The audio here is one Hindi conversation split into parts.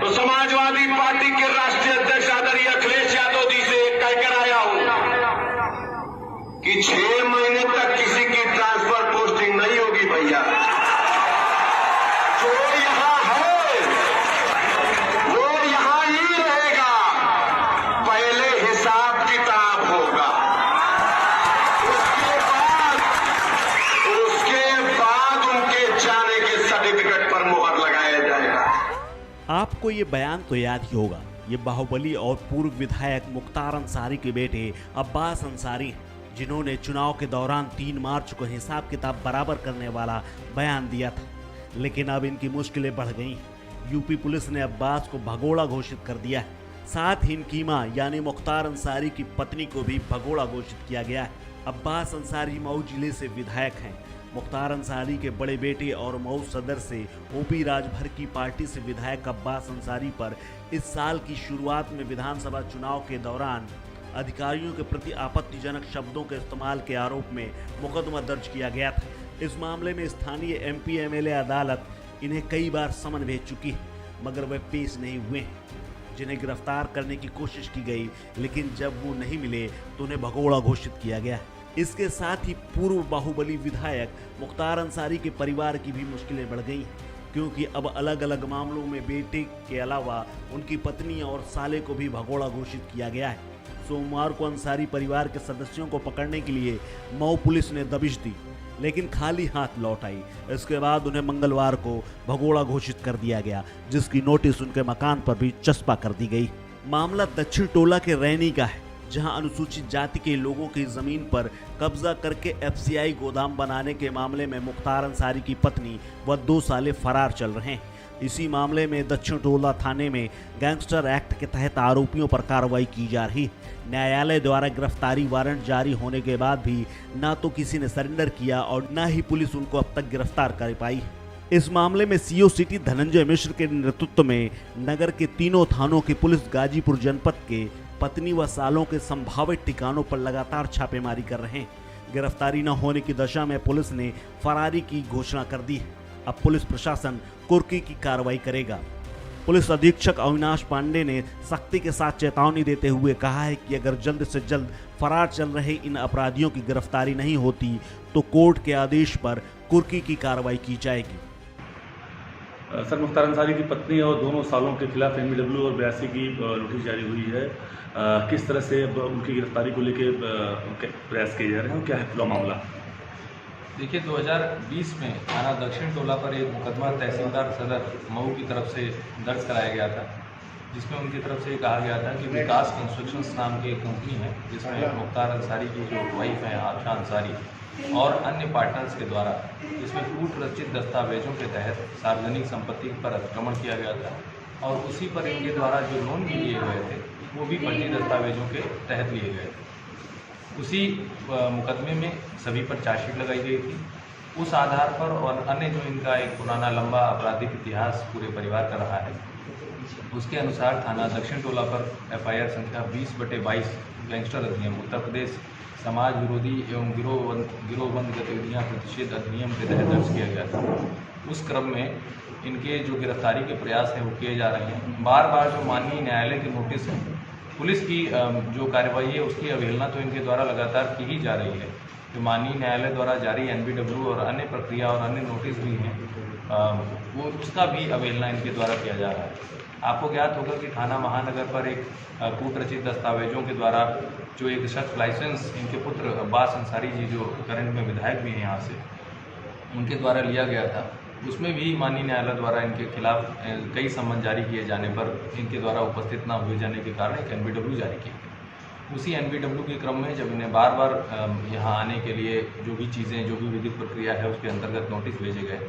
तो समाजवादी पार्टी के राष्ट्रीय अध्यक्ष आदरणीय अखिलेश यादव जी से कहकर आया हूं कि 6 महीने तक किसी की ट्रांसफर पोस्टिंग नहीं होगी भैया। जो यहां है वो यहां ही रहेगा, पहले हिसाब किताब होगा, उसके बाद उनके जाने के सर्टिफिकेट पर मुहर लगाया जाएगा। आपको ये बयान तो याद ही होगा। ये बाहुबली और पूर्व विधायक मुख्तार अंसारी के बेटे अब्बास अंसारी हैं, जिन्होंने चुनाव के दौरान 3 मार्च को हिसाब किताब बराबर करने वाला बयान दिया था। लेकिन अब इनकी मुश्किलें बढ़ गई हैं। यूपी पुलिस ने अब्बास को भगोड़ा घोषित कर दिया है। साथ ही इनकी मां यानी मुख्तार अंसारी की पत्नी को भी भगोड़ा घोषित किया गया है। अब्बास अंसारी मऊ जिले से विधायक हैं। मुख्तार अंसारी के बड़े बेटे और मऊ सदर से ओपी राजभर की पार्टी से विधायक अब्बास अंसारी पर इस साल की शुरुआत में विधानसभा चुनाव के दौरान अधिकारियों के प्रति आपत्तिजनक शब्दों के इस्तेमाल के आरोप में मुकदमा दर्ज किया गया था। इस मामले में स्थानीय एमपी एमएलए अदालत इन्हें कई बार समन भेज चुकी है, मगर वे पेश नहीं हुए हैं। जिन्हें गिरफ्तार करने की कोशिश की गई, लेकिन जब वो नहीं मिले तो उन्हें भगोड़ा घोषित किया गया। इसके साथ ही पूर्व बाहुबली विधायक मुख्तार अंसारी के परिवार की भी मुश्किलें बढ़ गई, क्योंकि अब अलग अलग मामलों में बेटे के अलावा उनकी पत्नी और साले को भी भगोड़ा घोषित किया गया है। सोमवार को अंसारी परिवार के सदस्यों को पकड़ने के लिए मऊ पुलिस ने दबिश दी, लेकिन खाली हाथ लौट आई। इसके बाद उन्हें मंगलवार को भगोड़ा घोषित कर दिया गया, जिसकी नोटिस उनके मकान पर भी चस्पा कर दी गई। मामला दक्षिण टोला के रैनी का है, जहां अनुसूचित जाति के लोगों की जमीन पर कब्जा करके एफसीआई गोदाम बनाने के मामले में मुख्तार अंसारी की पत्नी व 2 साले फरार चल रहे हैं। इसी मामले में दक्षिण टोला थाने में गैंगस्टर एक्ट के तहत आरोपियों पर कार्रवाई की जा रही। न्यायालय द्वारा गिरफ्तारी वारंट जारी होने के बाद भी ना तो किसी ने सरेंडर किया और न ही पुलिस उनको अब तक गिरफ्तार कर पाई। इस मामले में सीओ सिटी धनंजय मिश्र के नेतृत्व में नगर के 3 थानों की पुलिस गाजीपुर जनपद के पत्नी व सालों के संभावित ठिकानों पर लगातार छापेमारी कर रहे हैं। गिरफ्तारी न होने की दशा में पुलिस ने फरारी की घोषणा कर दी है। अब पुलिस प्रशासन कुर्की की कार्रवाई करेगा। पुलिस अधीक्षक अविनाश पांडे ने सख्ती के साथ चेतावनी देते हुए कहा है कि अगर जल्द से जल्द फरार चल रहे इन अपराधियों की गिरफ्तारी नहीं होती तो कोर्ट के आदेश पर कुर्की की कार्रवाई की जाएगी। सर, मुख्तार अंसारी की पत्नी और दोनों सालों के खिलाफ एमबीडब्ल्यू और 82 की नोटिस जारी हुई है। किस तरह से उनकी गिरफ्तारी को लेकर प्रयास किए जा रहे हैं, क्या है पूरा मामला? देखिए, 2020 में थाना दक्षिण टोला पर एक मुकदमा तहसीलदार सदर मऊ की तरफ से दर्ज कराया गया था, जिसमें उनकी तरफ से कहा गया था कि विकास कंस्ट्रक्शंस नाम की एक कंपनी है, जिसमें मुख्तार अंसारी की जो वाइफ हैं आशा अंसारी और अन्य पार्टनर्स के द्वारा इसमें कूट रचित दस्तावेजों के तहत सार्वजनिक संपत्ति पर अतिक्रमण किया गया था और उसी पर इनके द्वारा जो लोन भी लिए गए थे वो भी फर्जी दस्तावेजों के तहत लिए गए थे। उसी मुकदमे में सभी पर चार्जशीट लगाई गई थी। उस आधार पर और अन्य जो इनका एक पुराना लंबा आपराधिक इतिहास पूरे परिवार का रहा है, उसके अनुसार थाना दक्षिण टोला पर एफआईआर संख्या 20/22 गैंगस्टर अधिनियम उत्तर प्रदेश समाज विरोधी एवं गिरोहबंद गतिविधियाँ प्रतिषेध अधिनियम के तहत दर्ज किया गया था। उस क्रम में इनके जो गिरफ्तारी के प्रयास हैं वो किए जा रहे हैं। बार बार जो माननीय न्यायालय की नोटिस है, पुलिस की जो कार्रवाई है उसकी अवहेलना तो इनके द्वारा लगातार की ही जा रही है। जो माननीय न्यायालय द्वारा जारी एनबीडब्ल्यू और अन्य प्रक्रिया और अन्य नोटिस भी हैं, वो उसका भी अवहेलना इनके द्वारा किया जा रहा है। आपको ज्ञात होगा कि थाना महानगर पर एक कूट रचित दस्तावेजों के द्वारा जो एक शख्स लाइसेंस इनके पुत्र अब्बास अंसारी जी जो करंट में विधायक भी हैं यहाँ से, उनके द्वारा लिया गया था। उसमें भी माननीय न्यायालय द्वारा इनके खिलाफ कई सम्मन जारी किए जाने पर इनके द्वारा उपस्थित न हुए जाने के कारण एक एनबीडब्ल्यू जारी की गई। उसी एनबीडब्ल्यू के क्रम में जब इन्हें बार बार यहाँ आने के लिए जो भी चीज़ें, जो भी विधिक प्रक्रिया है उसके अंतर्गत नोटिस भेजे गए,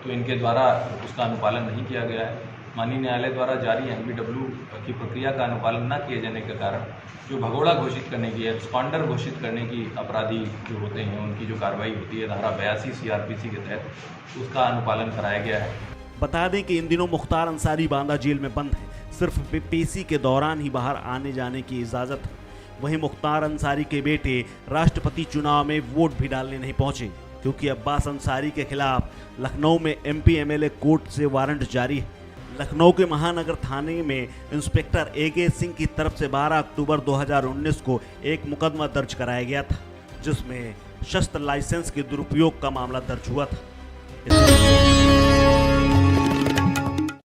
तो इनके द्वारा उसका अनुपालन नहीं किया गया है। माननीय न्यायालय द्वारा जारी एनबीडब्ल्यू की प्रक्रिया का अनुपालन न किए जाने के कारण जो भगोड़ा घोषित करने की, एब्सकॉन्डर घोषित करने की अपराधी जो होते हैं उनकी जो कार्रवाई होती है धारा 82 सीआरपीसी के तहत, उसका अनुपालन कराया गया है। बता दें कि इन दिनों मुख्तार अंसारी बांदा जेल में बंद है। सिर्फ पेशी के दौरान ही बाहर आने जाने की इजाज़त है। वहीं मुख्तार अंसारी के बेटे राष्ट्रपति चुनाव में वोट भी डालने नहीं पहुंचे, क्योंकि अब्बास अंसारी के खिलाफ लखनऊ में एमपी एमएलए कोर्ट से वारंट जारी है। लखनऊ के महानगर थाने में इंस्पेक्टर एके सिंह की तरफ से 12 अक्टूबर 2019 को एक मुकदमा दर्ज कराया गया था, जिसमें शस्त्र लाइसेंस के दुरुपयोग का मामला दर्ज हुआ था।